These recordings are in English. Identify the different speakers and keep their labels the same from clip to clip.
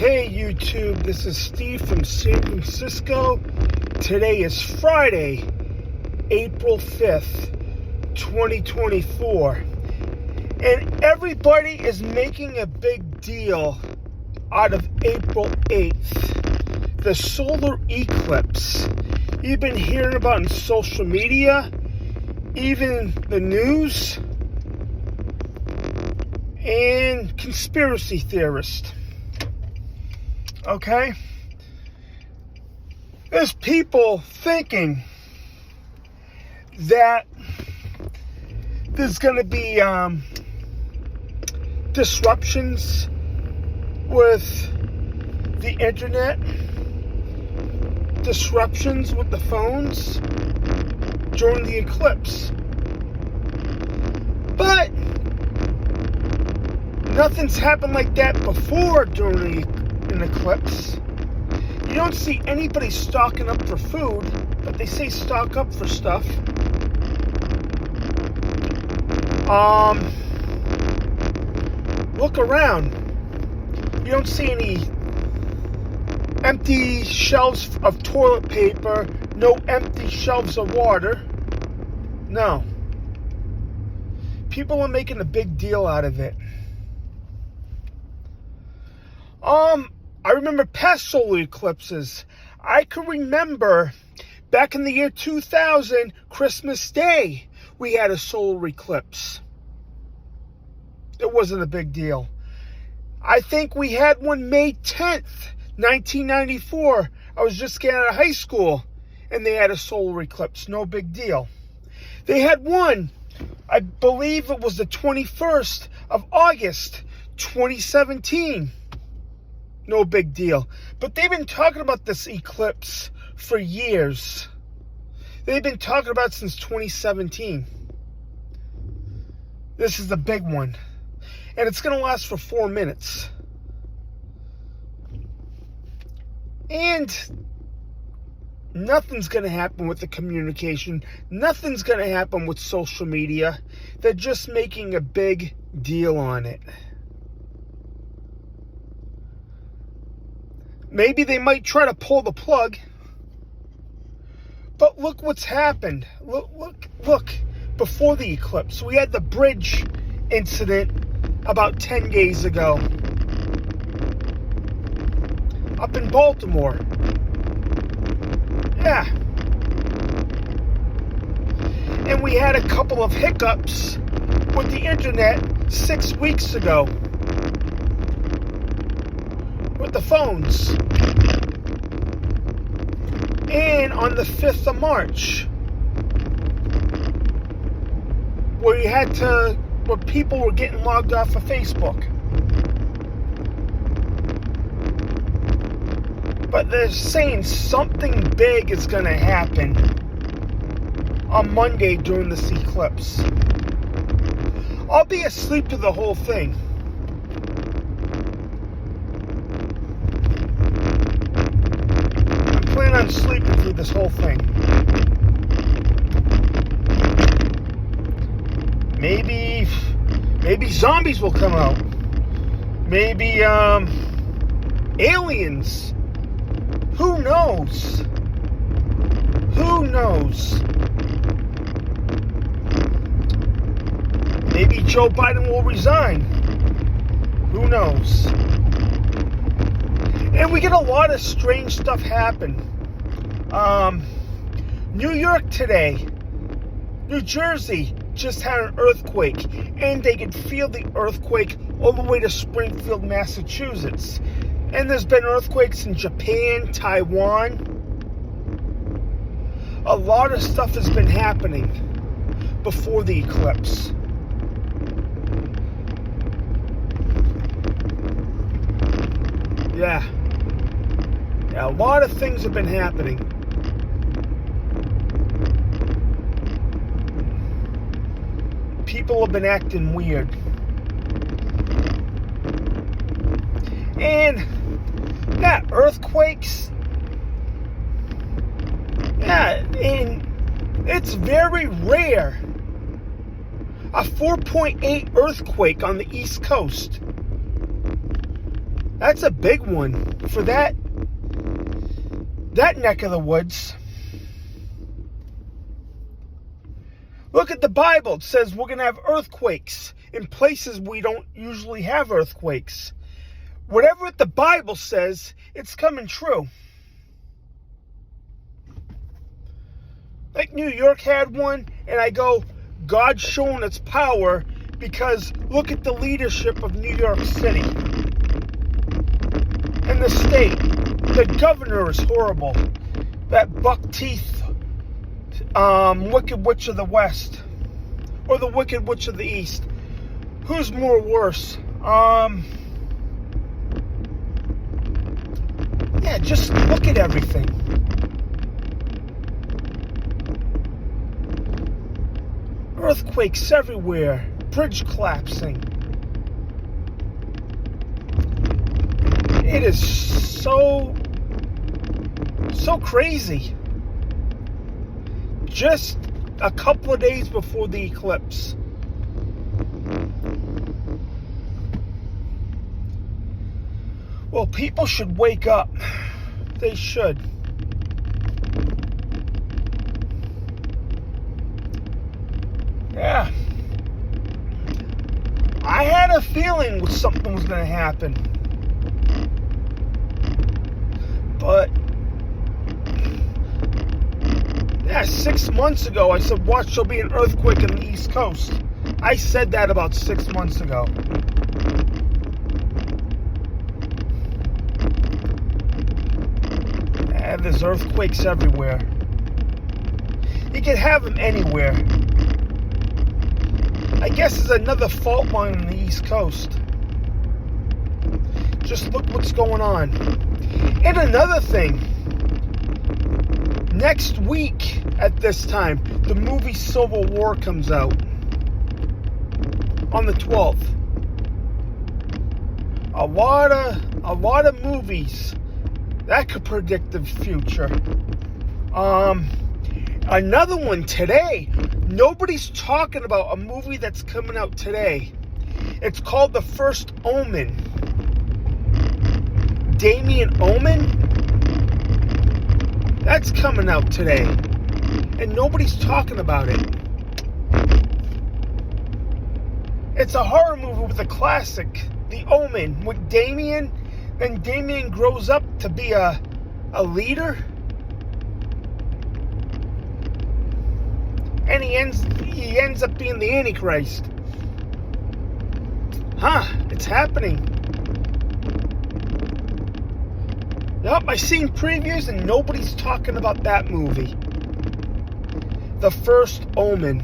Speaker 1: Hey YouTube, this is Steve from San Francisco. Today is Friday, April 5th, 2024. And everybody is making a big deal out of April 8th, the solar eclipse. You've been hearing about it in social media, even the news, and conspiracy theorists. Okay? There's people thinking that there's going to be disruptions with the internet, disruptions with the phones during the eclipse. But nothing's happened like that before during an eclipse. You don't see anybody stocking up for food, but they say stock up for stuff. Look around. You don't see any empty shelves of toilet paper, no empty shelves of water. No. People are making a big deal out of it. I remember past solar eclipses. I can remember back in the year 2000, Christmas Day, we had a solar eclipse. It wasn't a big deal. I think we had one May 10th, 1994. I was just getting out of high school, and they had a solar eclipse. No big deal. They had one, I believe it was the 21st of August, 2017. No big deal. But they've been talking about this eclipse for years. They've been talking about it since 2017. This is the big one. And it's going to last for 4 minutes. And nothing's going to happen with the communication. Nothing's going to happen with social media. They're just making a big deal on it. Maybe they might try to pull the plug. But look what's happened. Look. Before the eclipse, we had the bridge incident about 10 days ago. Up in Baltimore. Yeah. And we had a couple of hiccups with the internet 6 weeks ago. With the phones. And on the 5th of March, where people were getting logged off of Facebook. But they're saying something big is going to happen on Monday during this eclipse. I'll be asleep to the whole thing. I'm planning on sleeping through this whole thing. Maybe zombies will come out. Maybe aliens. Who knows? Who knows? Maybe Joe Biden will resign. Who knows? And we get a lot of strange stuff happen. New York today, New Jersey just had an earthquake, and they could feel the earthquake all the way to Springfield, Massachusetts. And there's been earthquakes in Japan, Taiwan. A lot of stuff has been happening before the eclipse. Yeah, a lot of things have been happening. People have been acting weird. And, yeah, earthquakes. Yeah, and it's very rare. A 4.8 earthquake on the East Coast. That's a big one for that neck of the woods. Look at the Bible. It says we're going to have earthquakes in places we don't usually have earthquakes. Whatever the Bible says, it's coming true. Like New York had one, and I go, God's showing its power, because look at the leadership of New York City and the state. The governor is horrible. That buck teeth Wicked Witch of the West, or the Wicked Witch of the East. Who's more worse? Yeah, just look at everything. Earthquakes everywhere. Bridge collapsing. It is so crazy. Just a couple of days before the eclipse. Well, people should wake up. They should. Yeah. I had a feeling something was going to happen. But, yeah, 6 months ago, I said, watch, there'll be an earthquake in the East Coast. I said that about 6 months ago. Yeah, there's earthquakes everywhere. You can have them anywhere. I guess there's another fault line on the East Coast. Just look what's going on. And another thing. Next week at this time, the movie Civil War comes out. On the 12th. A lot of movies that could predict the future. Another one today. Nobody's talking about a movie that's coming out today. It's called The First Omen. Damien Omen? That's coming out today. And nobody's talking about it. It's a horror movie with a classic, The Omen, with Damien. Then Damien grows up to be a leader. And he ends up being the Antichrist. Huh, it's happening. Yup, I've seen previews and nobody's talking about that movie. The First Omen.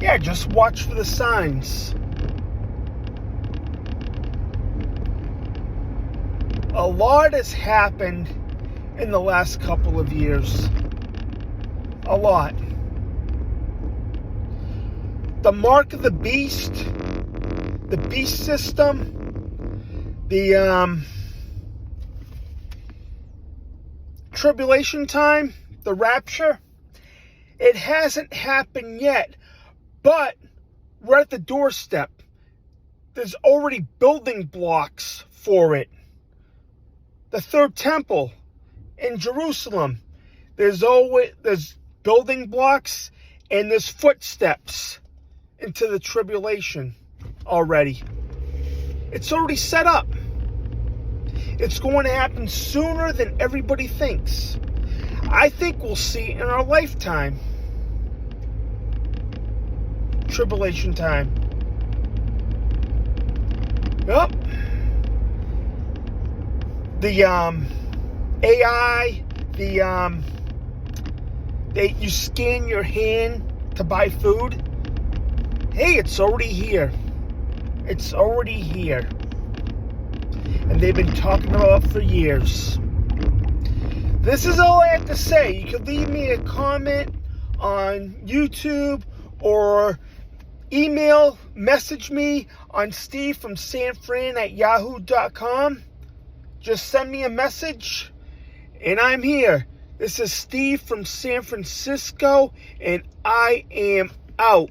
Speaker 1: Yeah, just watch for the signs. A lot has happened in the last couple of years. A lot. The mark of the beast, the beast system, the tribulation time, the rapture, it hasn't happened yet, but we're at the doorstep. There's already building blocks for it. The third temple in Jerusalem. There's building blocks and there's footsteps into the tribulation already. It's already set up. It's going to happen sooner than everybody thinks. I think we'll see it in our lifetime. Tribulation time. Yep. The AI, you scan your hand to buy food. Hey, it's already here. It's already here. And they've been talking about it for years. This is all I have to say. You can leave me a comment on YouTube or message me on stevefromsanfran@yahoo.com. Just send me a message, and I'm here. This is Steve from San Francisco, and I am out.